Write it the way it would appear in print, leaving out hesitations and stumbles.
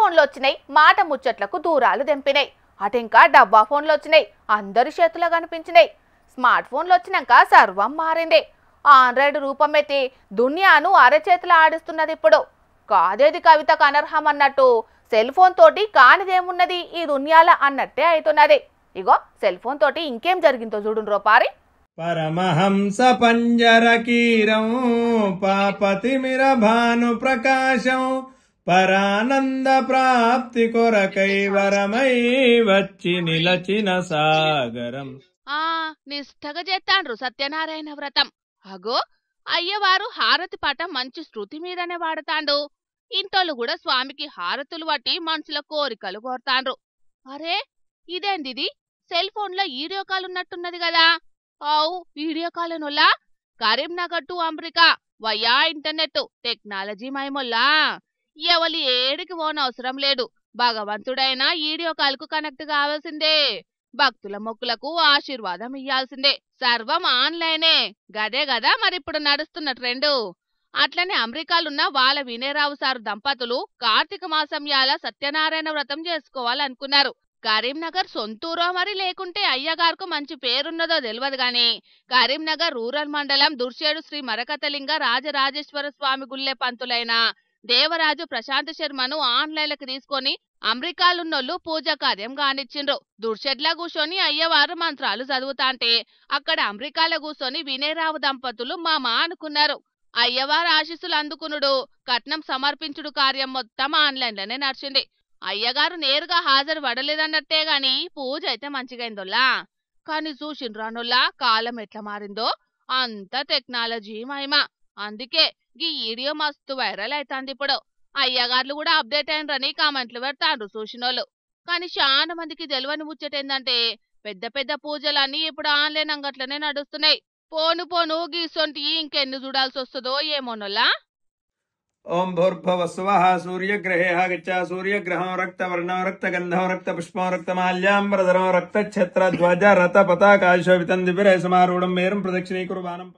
ఫోన్లు వచ్చినాయి, మాట ముచ్చట్లకు దూరాలు దెంపినాయి. అటింకా డబ్బా ఫోన్లు వచ్చినాయి, అందరి చేతుల్లో కనిపించినాయి. స్మార్ట్ ఫోన్లు వచ్చినాక సర్వం మారింది. ఆండ్రాయిడ్ రూపమెత్తి దునియాను అరచేతులు ఆడిస్తున్నది. ఇప్పుడు కాదేది కవితకు అనర్హం అన్నట్టు సెల్ ఫోన్ తోటి కానిదేమున్నది ఈ దునియాల అన్నట్టే అవుతున్నది. ఇగో సెల్ ఫోన్ తోటి ఇంకేం జరిగిందో చూడుండ్రో రోపారి. పరమహంస పంజరకీరం పాపతిమిర భాను ప్రకాశం పరానంద ప్రాప్తి కొరకై వరమై వచ్చి నిలచిన సాగరం. నిష్ఠగా చేస్తాండ్రు సత్యనారాయణ వ్రతం. అగో అయ్యవారు హారతి పాట మంచి శృతి మీదనే వాడతాండు. ఇంటోళ్ళు కూడా స్వామికి హారతులు పట్టి మనసుల కోరికలు కోరతాండ్రు. అరే ఇదేందిది, సెల్ ఫోన్ లో వీడియో కాల్ ఉన్నట్టున్నది కదా. ఆవు వీడియో కాల్ నొల్లా Karimnagar to America via internet technology మైమొల్లా. ఎవలి ఏడికి అవసరం లేదు, భగవంతుడైనా వీడియో కాల్ కు కనెక్ట్ కావాల్సిందే. భక్తుల మొక్కులకు ఆశీర్వాదం ఇయ్యాల్సిందే. సర్వం ఆన్లైనే, గదే గదా మరిప్పుడు నడుస్తున్న ట్రెండు. అట్లనే అమెరికాలున్న వాళ్ళ వినయరావు సారు దంపతులు కార్తీక మాసం యాల సత్యనారాయణ వ్రతం చేసుకోవాలనుకున్నారు. కరీంనగర్ సొంతూరో మరి లేకుంటే అయ్యగారుకు మంచి పేరున్నదో తెలియదు గాని కరీంనగర్ రూరల్ మండలం దుర్షేడు శ్రీ మరకతలింగ రాజరాజేశ్వర స్వామి గుళ్ళె పంతులైన దేవరాజు ప్రశాంత్ శర్మను ఆన్లైన్లకు తీసుకొని అమెరికాలున్నోళ్ళు పూజ కార్యం కానిచ్చిండ్రు. దుర్షెడ్లా కూర్చొని అయ్యవారు మంత్రాలు చదువుతాంటే అక్కడ అమెరికాలో కూర్చొని వినయరావు దంపతులు మామా అనుకున్నారు. అయ్యవారు ఆశీస్సులు అందుకునుడు, కట్నం సమర్పించుడు కార్యం మొత్తం ఆన్లైన్లోనే నడిచింది. అయ్యగారు నేరుగా హాజరు పడలేదన్నట్టే గాని పూజ అయితే మంచిగైందోల్లా. కాని చూసిండ్రానోల్లా కాలం ఎట్లా మారిందో, అంత టెక్నాలజీ మహిమ. అందుకే ఈ వీడియో మస్తు వైరల్ అవుతాంది. ఇప్పుడు అయ్యగారులు కూడా అప్డేట్ అయినరని కామెంట్లు పెడతాండ్రు చూసినోళ్ళు. కానీ చాలా మందికి తెలియని ముచ్చటేందంటే పెద్ద పెద్ద పూజలన్నీ ఇప్పుడు ఆన్లైన్ అంగట్లనే నడుస్తున్నాయి. పోను పోను గీసొంటి ఇంకెన్ని చూడాల్సి వస్తుందో ఏమోనోల్లా. ఓం భూర్భువః స్వః. సూర్యగ్రహే గచ్చ. సూర్యగ్రహం రక్తవర్ణం రక్తగంధం రక్తపుష్పం రక్తమాల్యాంబరధరం రక్తఛత్ర ధ్వజ రథ పతాకాశోభితం దివిరయ సమారూఢం మేరుం ప్రదక్షిణీకుర్వాణం.